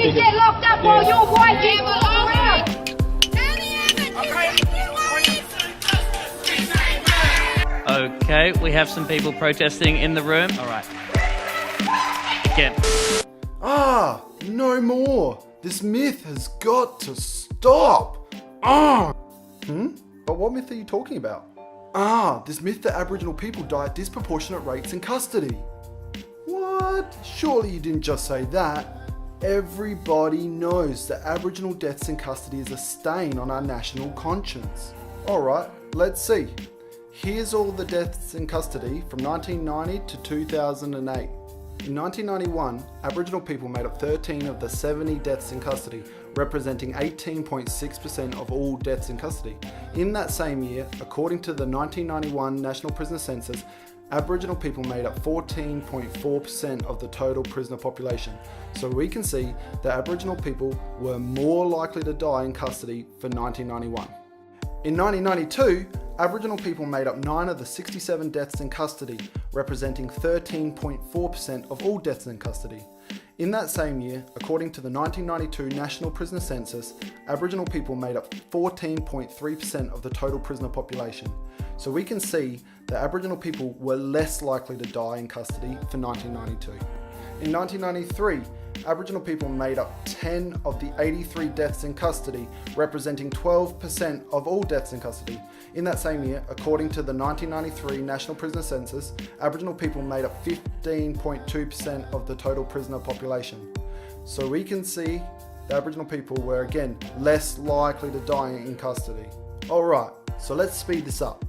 ladies get locked up while your boys get around. Okay, we have some people protesting in the room. All right. Again. No more. This myth has got to stop. But what myth are you talking about? This myth that Aboriginal people die at disproportionate rates in custody. What? Surely you didn't just say that. Everybody knows that Aboriginal deaths in custody is a stain on our national conscience. Alright, let's see. Here's all the deaths in custody from 1990 to 2008. In 1991, Aboriginal people made up 13 of the 70 deaths in custody, representing 18.6% of all deaths in custody. In that same year, according to the 1991 National Prisoner Census, Aboriginal people made up 14.4% of the total prisoner population. So we can see that Aboriginal people were more likely to die in custody for 1991. In 1992, Aboriginal people made up 9 of the 67 deaths in custody, representing 13.4% of all deaths in custody. In that same year, according to the 1992 National Prisoner Census, Aboriginal people made up 14.3% of the total prisoner population. So we can see that Aboriginal people were less likely to die in custody for 1992. In 1993, Aboriginal people made up 10 of the 83 deaths in custody, representing 12% of all deaths in custody. In that same year, according to the 1993 National Prisoner Census, Aboriginal people made up 15.2% of the total prisoner population. So we can see that Aboriginal people were again less likely to die in custody. Alright, so let's speed this up.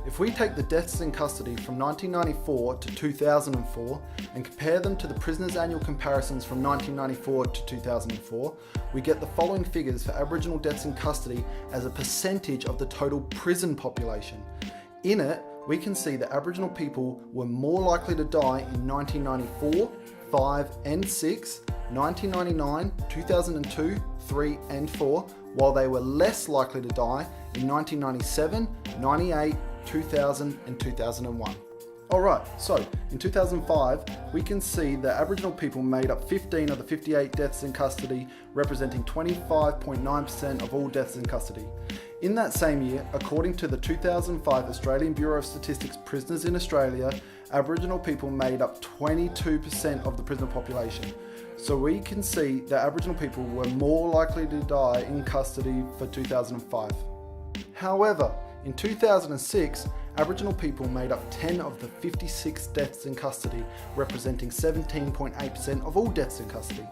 If we take the deaths in custody from 1994 to 2004 and compare them to the prisoners' annual comparisons from 1994 to 2004, we get the following figures for Aboriginal deaths in custody as a percentage of the total prison population. In it, we can see that Aboriginal people were more likely to die in 1994, 5 and 6, 1999, 2002, 3 and 4, while they were less likely to die in 1997, 98, 2000 and 2001. Alright, so in 2005, we can see that Aboriginal people made up 15 of the 58 deaths in custody, representing 25.9% of all deaths in custody. In that same year, according to the 2005 Australian Bureau of Statistics Prisoners in Australia, Aboriginal people made up 22% of the prisoner population. So we can see that Aboriginal people were more likely to die in custody for 2005. However, in 2006, Aboriginal people made up 10 of the 56 deaths in custody, representing 17.8% of all deaths in custody.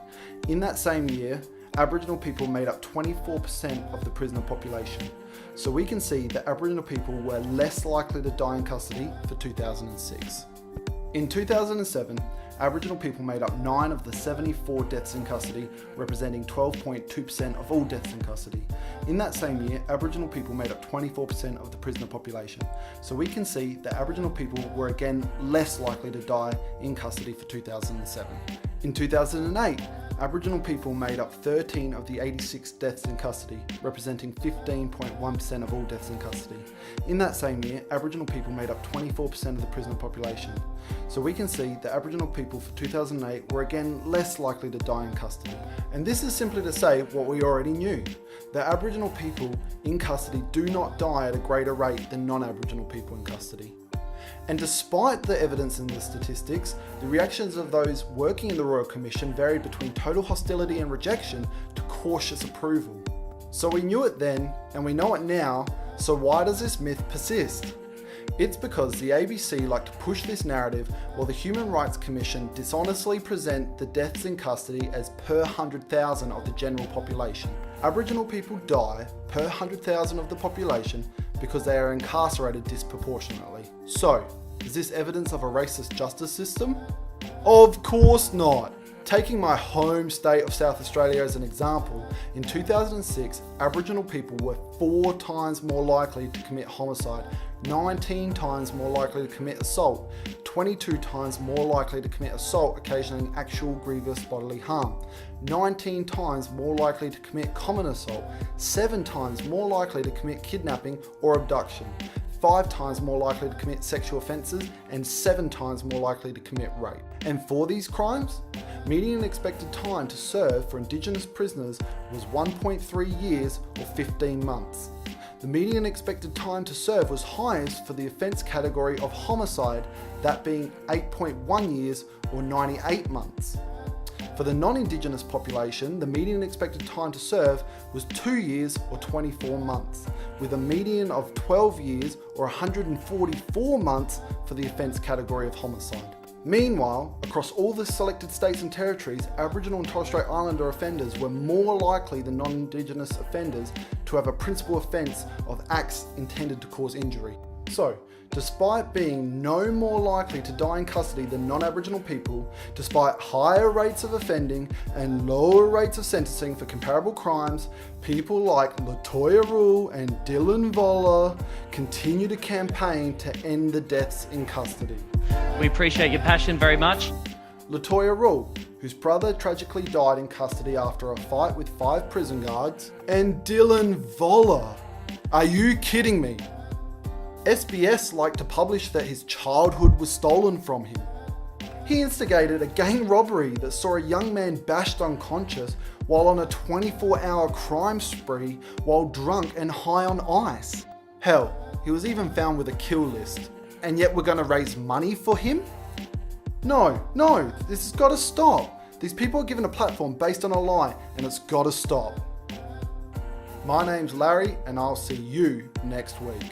In that same year, Aboriginal people made up 24% of the prisoner population. So we can see that Aboriginal people were less likely to die in custody for 2006. In 2007, Aboriginal people made up 9 of the 74 deaths in custody, representing 12.2% of all deaths in custody. In that same year, Aboriginal people made up 24% of the prisoner population. So we can see that Aboriginal people were again less likely to die in custody for 2007. In 2008, Aboriginal people made up 13 of the 86 deaths in custody, representing 15.1% of all deaths in custody. In that same year, Aboriginal people made up 24% of the prisoner population. So we can see that Aboriginal people for 2008 were again less likely to die in custody. And this is simply to say what we already knew, that Aboriginal people in custody do not die at a greater rate than non-Aboriginal people in custody. And despite the evidence in the statistics, the reactions of those working in the Royal Commission varied between total hostility and rejection to cautious approval. So we knew it then, and we know it now, so why does this myth persist? It's because the ABC like to push this narrative while the Human Rights Commission dishonestly present the deaths in custody as per 100,000 of the general population. Aboriginal people die per 100,000 of the population because they are incarcerated disproportionately. So, is this evidence of a racist justice system? Of course not. Taking my home state of South Australia as an example, in 2006, Aboriginal people were 4 times more likely to commit homicide, 19 times more likely to commit assault, 22 times more likely to commit assault occasioning actual grievous bodily harm, 19 times more likely to commit common assault, 7 times more likely to commit kidnapping or abduction, 5 times more likely to commit sexual offences, and 7 times more likely to commit rape. And for these crimes, Median expected time to serve for Indigenous prisoners was 1.3 years or 15 months. The median expected time to serve was highest for the offence category of homicide, that being 8.1 years or 98 months. For the non-Indigenous population, the median expected time to serve was 2 years or 24 months, with a median of 12 years or 144 months for the offence category of homicide. Meanwhile, across all the selected states and territories, Aboriginal and Torres Strait Islander offenders were more likely than non-Indigenous offenders to have a principal offence of acts intended to cause injury. So, despite being no more likely to die in custody than non-Aboriginal people, despite higher rates of offending and lower rates of sentencing for comparable crimes, people like Latoya and Dylan Voller continue to campaign to end the deaths in custody. We appreciate your passion very much. Latoya, whose brother tragically died in custody after a fight with 5 prison guards, and Dylan Voller. Are you kidding me? SBS liked to publish that his childhood was stolen from him. He instigated a gang robbery that saw a young man bashed unconscious while on a 24-hour crime spree while drunk and high on ice. Hell, he was even found with a kill list. And yet we're going to raise money for him? No, this has got to stop. These people are given a platform based on a lie, and it's got to stop. My name's Larry, and I'll see you next week.